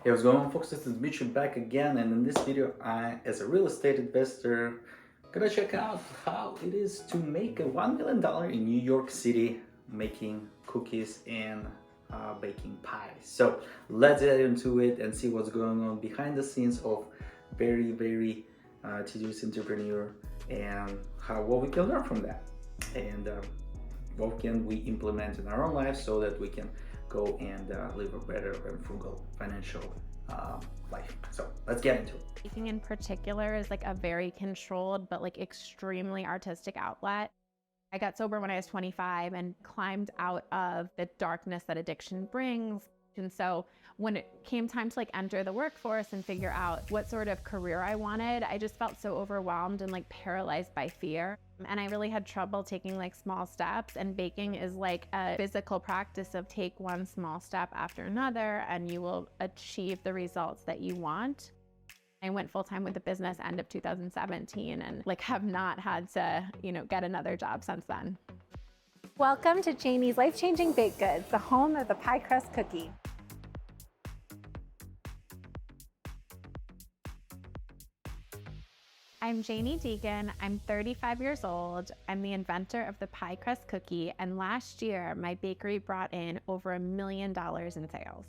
Hey, what's going on, folks? This is Mitchell back again, and in this video, I, as a real estate investor, gonna check out how it is to make a $1 million in New York City making cookies and baking pies. So let's get into it and see what's going on behind the scenes of very tedious entrepreneur and what we can learn from that, and what can we implement in our own lives so that we can go and live a better and frugal financial life. So let's get into it. Baking in particular is like a very controlled but like extremely artistic outlet. I got sober when I was 25 and climbed out of the darkness that addiction brings. And so when it came time to like enter the workforce and figure out what sort of career I wanted, I just felt so overwhelmed and like paralyzed by fear. And I really had trouble taking like small steps, and baking is like a physical practice of take one small step after another and you will achieve the results that you want. I went full-time with the business end of 2017 and like have not had to, get another job since then. Welcome to Janie's Life-Changing Baked Goods, the home of the pie crust cookie. I'm Janie Deegan. I'm 35 years old. I'm the inventor of the pie crust cookie, and last year my bakery brought in over $1 million in sales.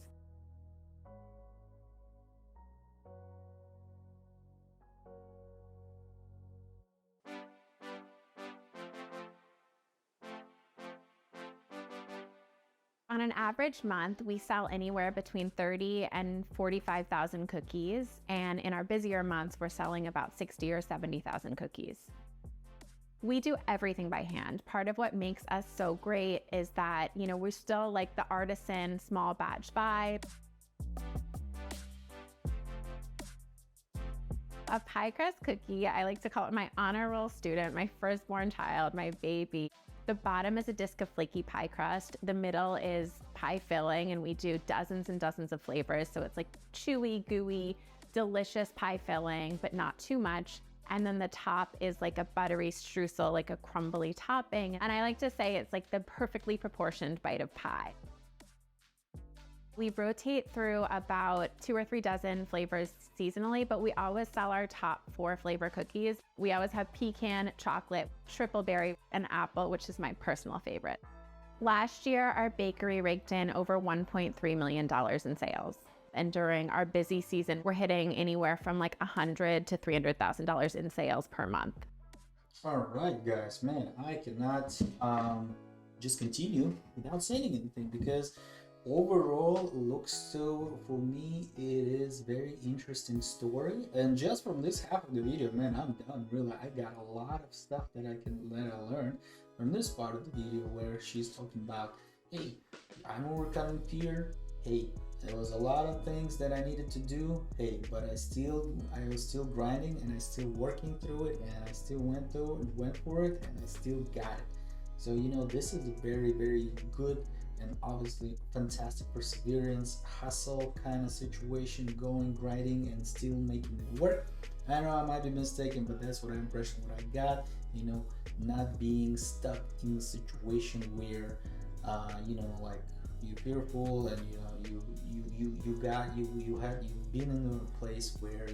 On an average month, we sell anywhere between 30 and 45,000 cookies, and in our busier months, we're selling about 60 or 70,000 cookies. We do everything by hand. Part of what makes us so great is that, we're still like the artisan small batch vibe. A pie crust cookie, I like to call it my honor roll student, my firstborn child, my baby. The bottom is a disc of flaky pie crust. The middle is pie filling, and we do dozens and dozens of flavors. So it's like chewy, gooey, delicious pie filling, but not too much. And then the top is like a buttery streusel, like a crumbly topping. And I like to say it's like the perfectly proportioned bite of pie. We rotate through about 2 or 3 dozen flavors seasonally, but we always sell our top 4 flavor cookies. We always have pecan, chocolate, triple berry, and apple, which is my personal favorite. Last year, our bakery raked in over $1.3 million in sales. And during our busy season, we're hitting anywhere from like $100,000 to $300,000 in sales per month. All right, guys, man, I cannot just continue without saying anything, because overall looks so, for me, it is very interesting story. And just from this half of the video, man, I'm done. Really, I got a lot of stuff that I learn from this part of the video, where she's talking about, hey, I'm overcoming fear. Hey, there was a lot of things that I needed to do. Hey, but I was still grinding, and I still working through it, and I still went for it, and I still got it. So this is a very good and obviously fantastic perseverance, hustle kind of situation, going, grinding, and still making it work. I know I might be mistaken, but that's what I got. Not being stuck in a situation where like you're fearful, and you've been in a place where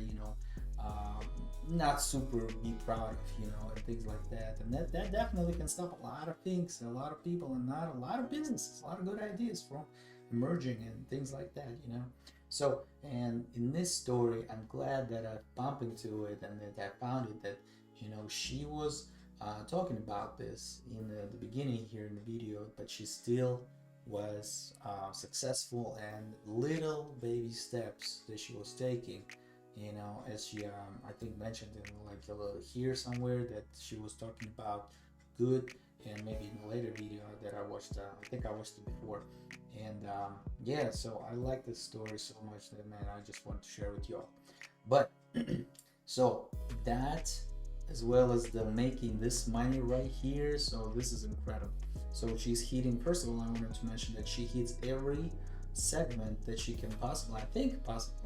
not super be proud of, and things like that. And that definitely can stop a lot of things, a lot of people, and not a lot of businesses, a lot of good ideas from emerging and things like that, So, and in this story, I'm glad that I bumped into it and that I found it, that she was talking about this in the beginning here in the video, but she still was successful, and little baby steps that she was taking, as she I think mentioned in like a little here somewhere, that she was talking about good, and maybe in a later video that I watched, I think I watched it before. And yeah, so I like this story so much that, man, I just want to share with you all. But so that, as well as the making this money right here, so this is incredible. So she's hitting, first of all, I wanted to mention that she hits every segment that she can possibly,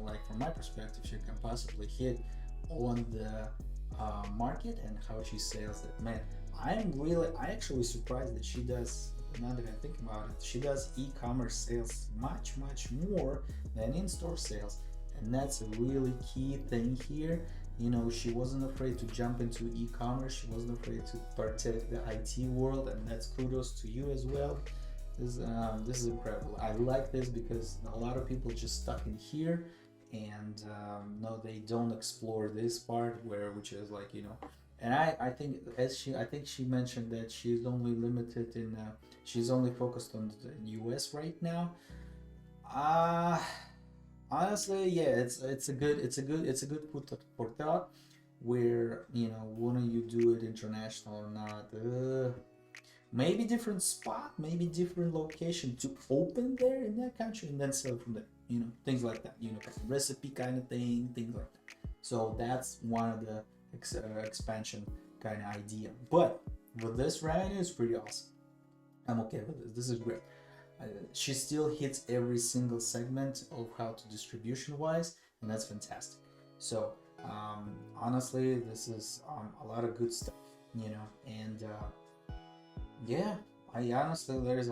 like from my perspective, she can possibly hit on the market, and how she sells that. Man, I'm actually surprised that she does now that I think about it, she does e-commerce sales much more than in-store sales, and that's a really key thing here. You know, she wasn't afraid to jump into e-commerce. She wasn't afraid to partake the IT world, and that's kudos to you as well. This is incredible. I like this because a lot of people just stuck in here, and no, they don't explore this part which is like, you know. And I think I think she mentioned that she's only limited in she's only focused on the US right now. uh Honestly, yeah, it's a good food for thought. Where, you know, wouldn't you do it international or not? Maybe different spot, maybe different location to open there in that country and then sell from there. You know, things like that. You know, recipe kind of thing, things like that. So that's one of the expansion kind of idea. But with this revenue, it's pretty awesome. I'm okay with this. This is great. She still hits every single segment of how to distribution wise, and that's fantastic. So honestly, this is a lot of good stuff, you know. And yeah, I honestly, there's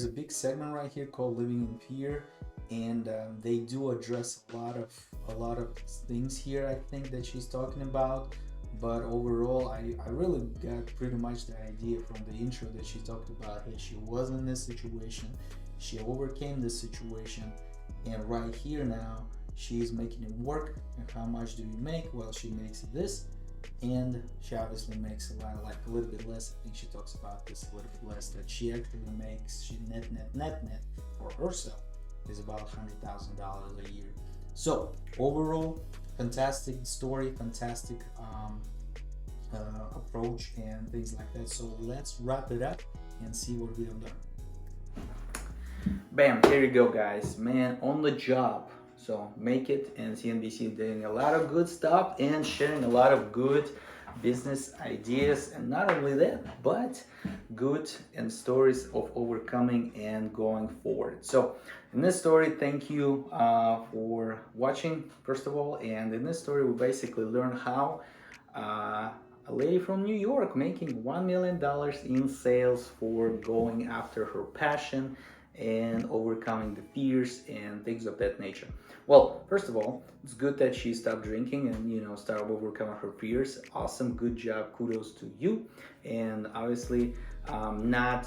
a big segment right here called living in fear, and they do address a lot of things here, I think, that she's talking about. But overall, I really got pretty much the idea from the intro that she talked about. Hey, she was in this situation, she overcame this situation, and right here now she's making it work. And how much do you make? Well, she makes this, and she obviously makes a little bit less. I think she talks about this a little bit less, that she actually makes, she net for herself is about $100,000 a year. So overall, fantastic story, fantastic approach and things like that. So let's wrap it up and see what we have done. Bam, here you go, guys. Man, on the job. So make it, and CNBC doing a lot of good stuff and sharing a lot of good business ideas, and not only that, but good and stories of overcoming and going forward. So in this story, thank you for watching, first of all. And in this story, we basically learn how a lady from New York making $1 million in sales for going after her passion and overcoming the fears and things of that nature. Well, first of all, it's good that she stopped drinking and, you know, started overcoming her fears. Awesome, good job, kudos to you. And obviously, not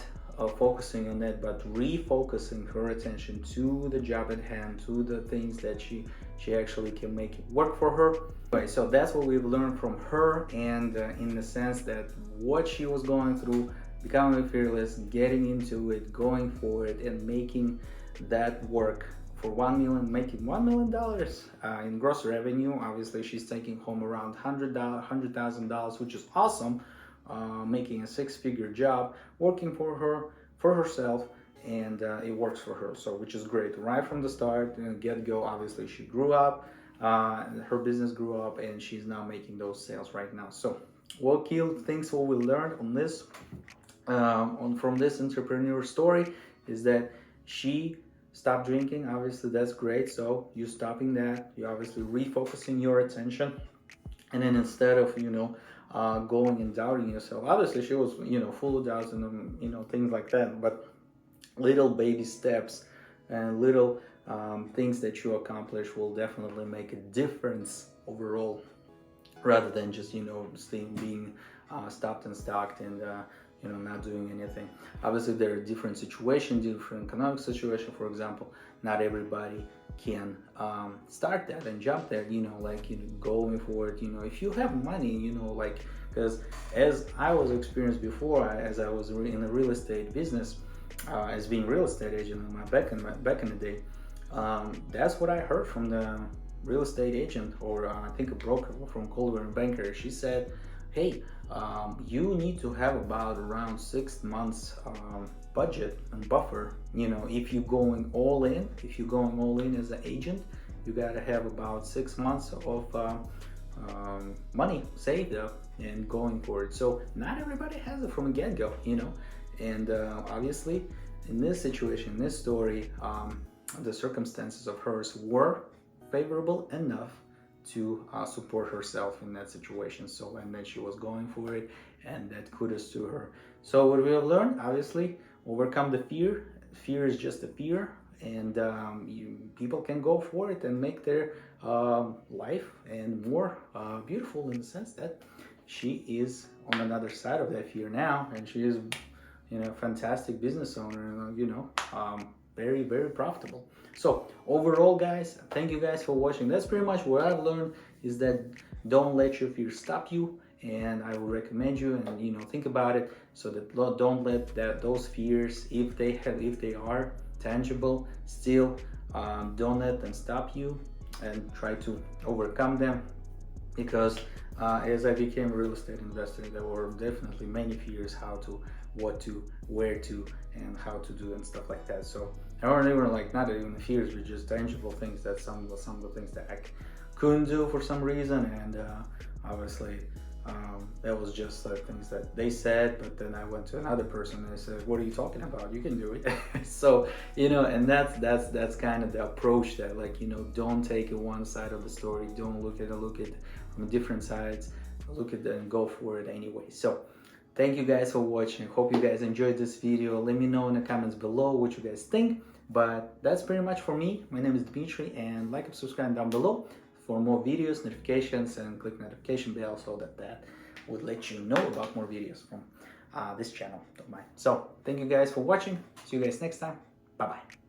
focusing on that, but refocusing her attention to the job at hand, to the things that she actually can make it work for her. Okay, so that's what we've learned from her, and in the sense that what she was going through, becoming fearless, getting into it, going for it, and making that work for making $1 million in gross revenue. Obviously, she's taking home around $100,000, which is awesome. Making a six-figure job, working for herself, and it works for her. So, which is great. Right from the start, get-go. Obviously, she grew up. Her business grew up, and she's now making those sales right now. So, what key things what we learned on this, from this entrepreneur story, is that she stopped drinking. Obviously, that's great. So you stopping that, you obviously refocusing your attention, and then instead of, you know, going and doubting yourself. Obviously, she was, you know, full of doubts and, you know, things like that. But little baby steps and little things that you accomplish will definitely make a difference overall, rather than just, you know, being stopped and stuck and you know, not doing anything. Obviously, there are different situations, different economic situation. For example, not everybody can start that and jump there, you know, like, you know, going for it. You know, if you have money, you know, like, because as I was experienced before, as I was in the real estate business, as being real estate agent back in the day, that's what I heard from the real estate agent, or I think a broker from Coldwell and Banker. She said, hey, you need to have about around 6 months budget and buffer. You know, if you're going all in, as an agent, you got to have about 6 months of money saved up and going for it. So not everybody has it from the get-go, you know. And obviously, in this situation, in this story, the circumstances of hers were favorable enough to support herself in that situation. So, and then she was going for it, and that kudos to her. So what we have learned, obviously, overcome the fear. Fear is just a fear, and people can go for it and make their life and more beautiful, in the sense that she is on another side of that fear now, and she is, you know, fantastic business owner, and you know, very, very profitable. So overall, guys, thank you guys for watching. That's pretty much what I've learned, is that don't let your fear stop you, and I will recommend you, and you know, think about it, so that don't let those fears, if they are tangible still, don't let them stop you, and try to overcome them. Because as I became a real estate investor, there were definitely many fears, how to, what to, where to, and how to do and stuff like that. So I don't even like, not even fears, but just tangible things, that some of the things that I couldn't do for some reason, and obviously that was just things that they said. But then I went to another person and I said, what are you talking about, you can do it. So you know, and that's kind of the approach, that like, you know, don't take it one side of the story, don't look at from different sides, look at it and go for it anyway. So thank you guys for watching. Hope you guys enjoyed this video. Let me know in the comments below what you guys think. But that's pretty much for me. My name is Dmitry, and like and subscribe down below for more videos, notifications, and click notification bell, so that would let you know about more videos from this channel of mine. So thank you guys for watching. See you guys next time. Bye bye.